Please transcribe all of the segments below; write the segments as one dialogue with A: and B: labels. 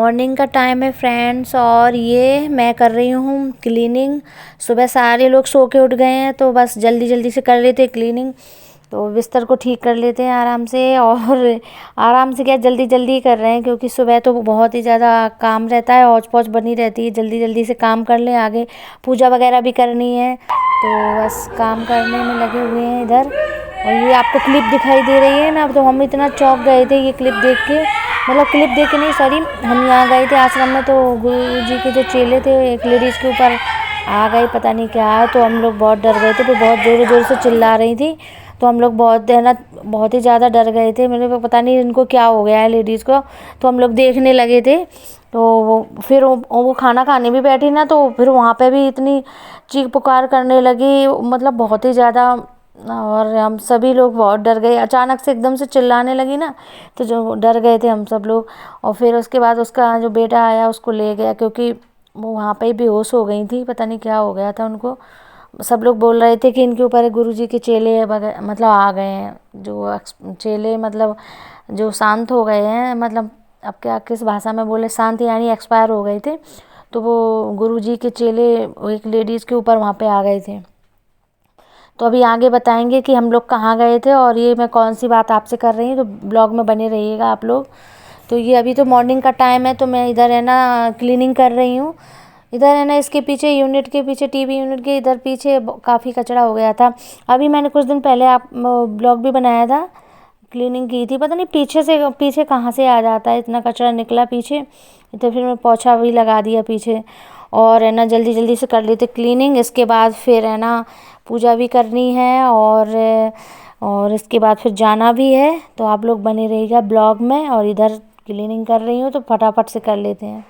A: Morning का time है friends, और ये मैं कर रही हूँ क्लीनिंग। सुबह सारे लोग सो के उठ गए हैं तो बस जल्दी जल्दी से कर लेते हैं क्लीनिंग। तो बिस्तर को ठीक कर लेते हैं आराम से, और आराम से क्या, जल्दी जल्दी कर रहे हैं क्योंकि सुबह तो बहुत ही ज़्यादा काम रहता है, औच पौच बनी रहती है। जल्दी जल्दी से काम कर लें, आगे पूजा वगैरह भी करनी है तो बस काम करने में लगे हुए हैं इधर। और ये आपको क्लिप दिखाई दे रही है ना, तो हम इतना चौंक गए थे ये क्लिप देख के, मतलब क्लिप देख के नहीं, सॉरी, हम यहाँ गए थे आश्रम में तो गुरु जी के जो चेले थे एक लेडीज़ के ऊपर आ गए, पता नहीं क्या है। तो हम लोग बहुत डर गए थे, तो बहुत ज़ोर ज़ोर से चिल्ला रही थी, तो हम लोग बहुत है ना, बहुत ही ज़्यादा डर गए थे। मेरे को पता नहीं इनको क्या हो गया है लेडीज़ को। तो हम लोग देखने लगे थे, तो फिर वो खाना खाने भी बैठी ना, तो फिर वहाँ पे भी इतनी चीख पुकार करने लगी, मतलब बहुत ही ज़्यादा। और हम सभी लोग बहुत डर गए, अचानक से एकदम से चिल्लाने लगी ना, तो जो डर गए थे हम सब लोग। और फिर उसके बाद उसका जो बेटा आया उसको ले गया, क्योंकि वो वहाँ पे ही बेहोश हो गई थी, पता नहीं क्या हो गया था उनको। सब लोग बोल रहे थे कि इनके ऊपर गुरु जी के चेले मतलब आ गए हैं, जो चेले मतलब जो शांत हो गए हैं, मतलब अब क्या किस भाषा में बोले, शांत यानी एक्सपायर हो गए थे। तो वो गुरु जी के चेले एक लेडीज़ के ऊपर वहाँ पे आ गए थे। तो अभी आगे बताएंगे कि हम लोग कहाँ गए थे और ये मैं कौन सी बात आपसे कर रही हूँ, तो ब्लॉग में बने रहिएगा आप लोग। तो ये अभी तो मॉर्निंग का टाइम है, तो मैं इधर है ना क्लीनिंग कर रही हूँ। इधर है ना इसके पीछे, यूनिट के पीछे, टीवी यूनिट के इधर पीछे काफ़ी कचरा हो गया था। अभी मैंने कुछ दिन पहले आप ब्लॉग भी बनाया था, क्लीनिंग की थी, पता नहीं पीछे से पीछे कहाँ से आ जाता है, इतना कचरा निकला पीछे। तो फिर मैं पोछा भी लगा दिया पीछे, और है ना जल्दी जल्दी से कर लेते क्लीनिंग। इसके बाद फिर है ना पूजा भी करनी है, और इसके बाद फिर जाना भी है। तो आप लोग बने रहिएगा ब्लॉग में, और इधर क्लीनिंग कर रही हूँ तो फटाफट से कर लेते हैं।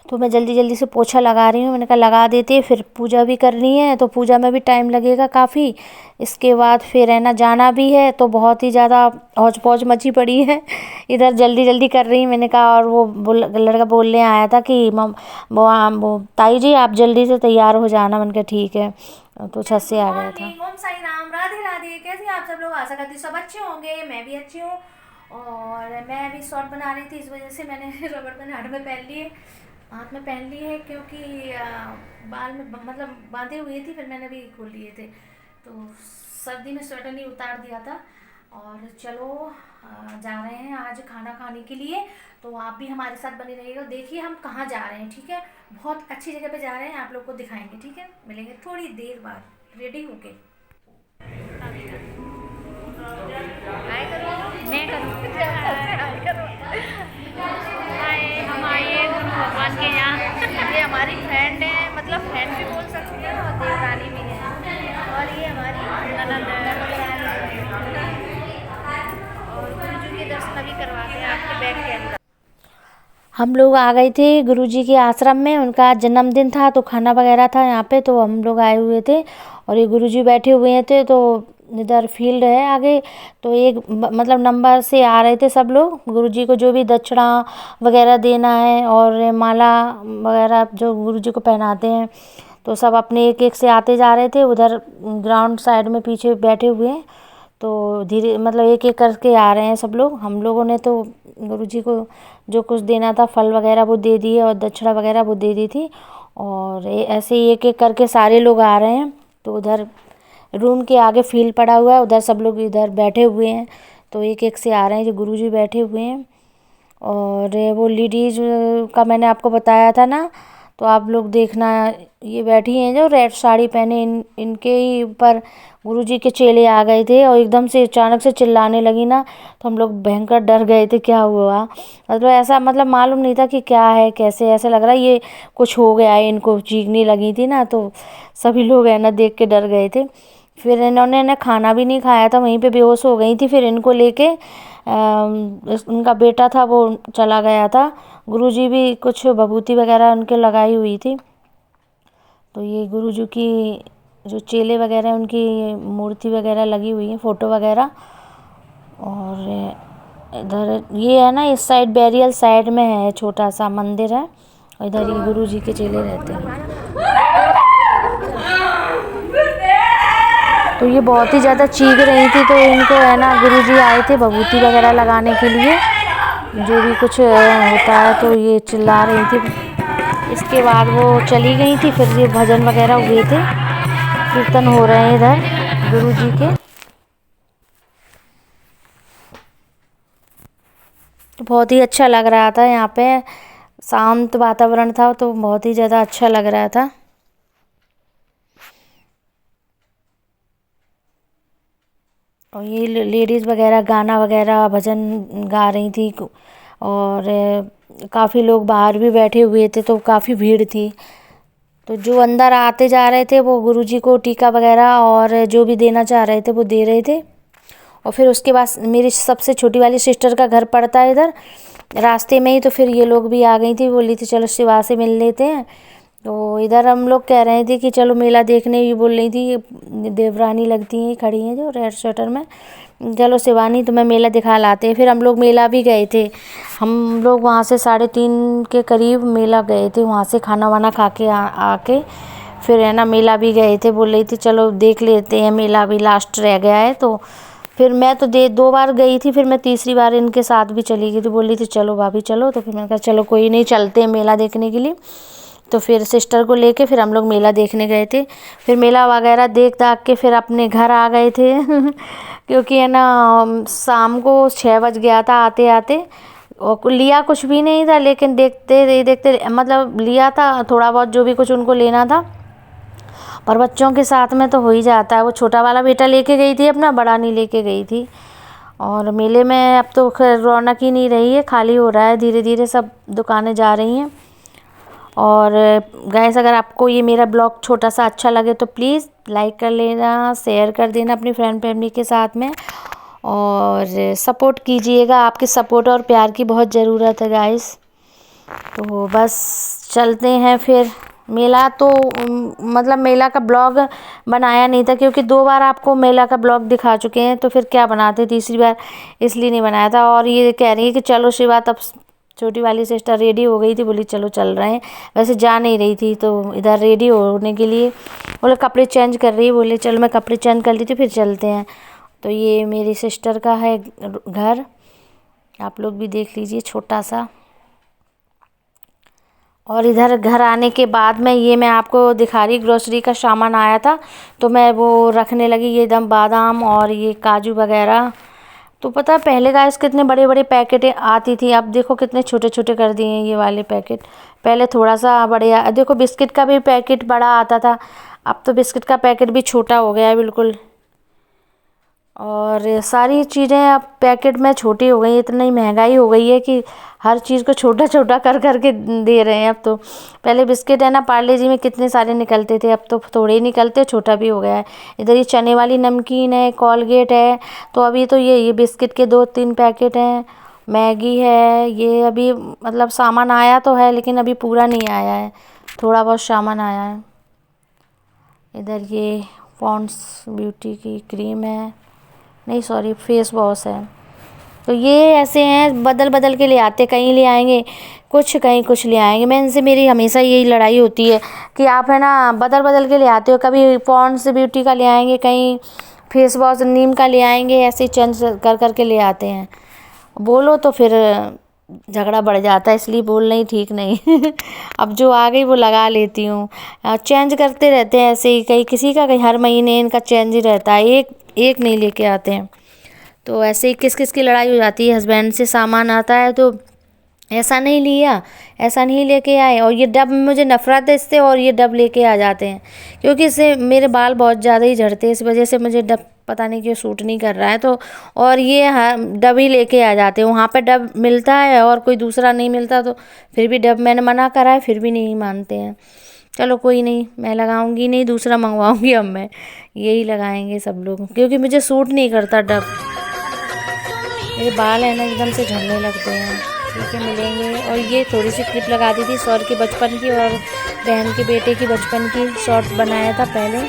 A: तो मैं जल्दी जल्दी से पोछा लगा रही हूँ, मैंने कहा लगा देते हैं, फिर पूजा भी करनी है, तो पूजा में भी टाइम लगेगा काफ़ी। इसके बाद फिर है ना जाना भी है, तो बहुत ही ज़्यादा हौच पौच मची पड़ी है इधर जल्दी जल्दी कर रही हूँ। मैंने कहा, और वो लड़का बोलने आया था कि मम वो ताई जी आप जल्दी से तैयार हो जाना। मैंने कहा ठीक है, तो छत से आ गया था।
B: ओम साई राम, राधे राधे। कैसे हैं आप सब लोग? आशा करती हूँ सब अच्छे होंगे, मैं भी अच्छी हूँ। और मैं अभी शॉर्ट बना रही थी, इस वजह से मैंने रबड़ बैंड हाथ में पहन लिए, हाथ में पहन लिए है, क्योंकि बाल में मतलब बांधे हुए थी, फिर मैंने भी खोल लिए थे। तो सर्दी में स्वेटर नहीं उतार दिया था। और चलो जा रहे हैं आज खाना खाने के लिए। तो आप भी हमारे साथ बने रहिएगा, देखिए हम कहाँ जा रहे हैं, ठीक है? बहुत अच्छी जगह पे जा रहे हैं, आप लोग को दिखाएंगे, ठीक है? मिलेंगे थोड़ी देर बाद रेडी होके। हाय करो। मैं करूँ? हाय करो। हाय, हम आए हैं गुरु भगवान के यहाँ। ये हमारी फ्रेंड है, मतलब फ्रेंड भी बोल सकते हैं और देवरानी भी है। और ये हमारी ननद है। और गुरु जी के दर्शन अभी करवाते हैं आपके बैग के अंदर।
A: हम लोग आ गए थे गुरुजी के आश्रम में, उनका जन्मदिन था तो खाना वगैरह था यहाँ पे, तो हम लोग आए हुए थे। और ये गुरुजी बैठे हुए थे, तो इधर फील्ड है आगे, तो एक मतलब नंबर से आ रहे थे सब लोग। गुरुजी को जो भी दक्षिणा वगैरह देना है, और माला वगैरह जो गुरुजी को पहनाते हैं, तो सब अपने एक एक से आते जा रहे थे। उधर ग्राउंड साइड में पीछे बैठे हुए हैं, तो धीरे मतलब एक एक करके आ रहे हैं सब लोग। हम लोगों ने तो गुरुजी को जो कुछ देना था, फल वगैरह वो दे दिए, और दक्षिणा वगैरह वो दे दी थी। और ऐसे ही एक एक करके सारे लोग आ रहे हैं। तो उधर रूम के आगे फील्ड पड़ा हुआ है, उधर सब लोग इधर बैठे हुए हैं, तो एक एक से आ रहे हैं जो गुरुजी बैठे हुए हैं। और वो लेडीज़ का मैंने आपको बताया था ना, तो आप लोग देखना, ये बैठी हैं जो रेड साड़ी पहने, इनके ही ऊपर गुरुजी के चेले आ गए थे, और एकदम से अचानक से चिल्लाने लगी ना, तो हम लोग भयंकर डर गए थे क्या हुआ। मतलब ऐसा मतलब मालूम नहीं था कि क्या है, कैसे, ऐसे लग रहा है ये कुछ हो गया है, इनको चीखने लगी थी ना, तो सभी लोग है ना देख के डर गए थे। फिर इन्होंने ना खाना भी नहीं खाया था, वहीं पे बेहोश हो गई थी। फिर इनको लेके उनका बेटा था वो चला गया था। गुरुजी भी कुछ भभूति वगैरह उनके लगाई हुई थी। तो ये गुरुजी की जो चेले वगैरह हैं, उनकी मूर्ति वगैरह लगी हुई है, फ़ोटो वगैरह। और इधर ये है ना, इस साइड बैरियल साइड में है, छोटा सा मंदिर है। और इधर ये गुरु जी के चेले रहते हैं। तो ये बहुत ही ज़्यादा चीख रही थी, तो इनको है ना गुरु जी आए थे भभूति वगैरह लगाने के लिए, जो भी कुछ होता है, तो ये चिल्ला रही थी। इसके बाद वो चली गई थी। फिर ये भजन वगैरह हुए थे, कीर्तन हो रहे हैं इधर गुरु जी के। बहुत ही अच्छा लग रहा था यहाँ पे, शांत वातावरण था, तो बहुत ही ज़्यादा अच्छा लग रहा था। और ये लेडीज़ वगैरह गाना वगैरह भजन गा रही थी। और काफ़ी लोग बाहर भी बैठे हुए थे, तो काफ़ी भीड़ थी। तो जो अंदर आते जा रहे थे वो गुरुजी को टीका वगैरह और जो भी देना चाह रहे थे वो दे रहे थे। और फिर उसके बाद मेरी सबसे छोटी वाली सिस्टर का घर पड़ता है इधर रास्ते में ही, तो फिर ये लोग भी आ गई थी, बोली थी चलो शिवा से मिल लेते हैं। तो इधर हम लोग कह रहे थे कि चलो मेला देखने, ये बोल रही थी देवरानी लगती हैं खड़ी हैं जो रेड स्वेटर में, चलो शिवानी तुम्हें मेला दिखा लाते हैं। फिर हम लोग मेला भी गए थे। हम लोग वहाँ से 3:30 के करीब मेला गए थे, वहाँ से खाना वाना खा के आके फिर है ना मेला भी गए थे। बोल रही थी चलो देख लेते हैं मेला, भी लास्ट रह गया है। तो फिर मैं तो 2 बार गई थी, फिर मैं तीसरी बार इनके साथ भी चली गई थी। बोल रही थी चलो भाभी चलो, तो फिर मैंने कहा चलो कोई नहीं, चलते हैं मेला देखने के लिए। तो फिर सिस्टर को लेके फिर हम लोग मेला देखने गए थे। फिर मेला वगैरह देख दाख के फिर अपने घर आ गए थे क्योंकि है ना शाम को 6 बज गया था आते आते। और लिया कुछ भी नहीं था, लेकिन देखते देखते मतलब लिया था थोड़ा बहुत जो भी कुछ उनको लेना था। पर बच्चों के साथ में तो हो ही जाता है। वो छोटा वाला बेटा लेके गई थी अपना, बड़ा नहीं लेके गई थी। और मेले में अब तो खैर रौनक ही नहीं रही है, खाली हो रहा है, धीरे धीरे सब दुकानें जा रही हैं। और गाइस अगर आपको ये मेरा ब्लॉग छोटा सा अच्छा लगे तो प्लीज़ लाइक कर लेना, शेयर कर देना अपनी फ्रेंड फैमिली के साथ में, और सपोर्ट कीजिएगा। आपके सपोर्ट और प्यार की बहुत ज़रूरत है गाइस। तो बस चलते हैं फिर मेला। तो मतलब मेला का ब्लॉग बनाया नहीं था, क्योंकि 2 बार आपको मेला का ब्लॉग दिखा चुके हैं, तो फिर क्या बनाते तीसरी बार, इसलिए नहीं बनाया था। और ये कह रही है कि चलो शिवा, तब छोटी वाली सिस्टर रेडी हो गई थी, बोली चलो चल रहे हैं। वैसे जा नहीं रही थी, तो इधर रेडी होने के लिए बोले कपड़े चेंज कर रही है, बोले चलो मैं कपड़े चेंज कर ली थी फिर चलते हैं। तो ये मेरी सिस्टर का है घर, आप लोग भी देख लीजिए छोटा सा। और इधर घर आने के बाद में ये मैं आपको दिखा रही, ग्रोसरी का सामान आया था, तो मैं वो रखने लगी। ये एकदम बादाम और ये काजू वगैरह। तो पता है पहले गाइस कितने बड़े बड़े पैकेटें आती थी, अब देखो कितने छोटे छोटे कर दिए हैं ये वाले पैकेट। पहले थोड़ा सा बड़े देखो बिस्किट का भी पैकेट बड़ा आता था, अब तो बिस्किट का पैकेट भी छोटा हो गया है बिल्कुल। और सारी चीज़ें अब पैकेट में छोटी हो गई, इतनी महंगाई हो गई है कि हर चीज़ को छोटा छोटा कर कर के दे रहे हैं अब तो। पहले बिस्किट है ना पार्ले जी में कितने सारे निकलते थे, अब तो थोड़े ही निकलते, छोटा भी हो गया है। इधर ये चने वाली नमकीन है, कॉलगेट है, तो अभी तो ये बिस्किट के 2-3 पैकेट हैं। मैगी है, ये अभी मतलब सामान आया तो है, लेकिन अभी पूरा नहीं आया है, थोड़ा बहुत सामान आया है। इधर ये पॉन्ड्स ब्यूटी की क्रीम है, नहीं सॉरी फेस वॉश है। तो ये ऐसे हैं, बदल बदल के ले आते, कहीं ले आएंगे कुछ, कहीं कुछ ले आएंगे। मैं इनसे मेरी हमेशा यही लड़ाई होती है कि आप है ना बदल बदल के ले आते हो, कभी पॉन्ड्स ब्यूटी का ले आएंगे, कहीं फेस वॉश नीम का ले आएंगे, ऐसे चेंज कर कर के ले आते हैं। बोलो तो फिर झगड़ा बढ़ जाता है, इसलिए बोलना ही ठीक नहीं अब जो आ गई वो लगा लेती हूँ। चेंज करते रहते हैं ऐसे ही, कहीं किसी का, कहीं हर महीने इनका चेंज ही रहता है, एक एक नहीं लेके आते हैं। तो ऐसे ही किस किस की लड़ाई हो जाती है, हस्बैंड से सामान आता है तो ऐसा नहीं लिया, ऐसा नहीं लेके आए, और ये डब मुझे नफ़रत है इससे, और ये डब लेके आ जाते हैं, क्योंकि इससे मेरे बाल बहुत ज़्यादा ही झड़ते हैं, इस वजह से मुझे डब पता नहीं क्यों सूट नहीं कर रहा है। तो और ये डब ही लेके आ जाते हैं, वहाँ पे डब मिलता है और कोई दूसरा नहीं मिलता, तो फिर भी डब मैंने मना करा है, फिर भी नहीं मानते हैं। चलो कोई नहीं, मैं लगाऊंगी नहीं, दूसरा मंगवाऊंगी, अब मैं यही लगाएंगे सब लोग, क्योंकि मुझे सूट नहीं करता डब। मेरे बाल है ना एकदम से झड़ने लगते हैं। ठीक है मिलेंगे। और ये थोड़ी सी क्लिप लगा दी थी सौर के बचपन की और बहन के बेटे की बचपन की, शॉर्ट बनाया था पहले।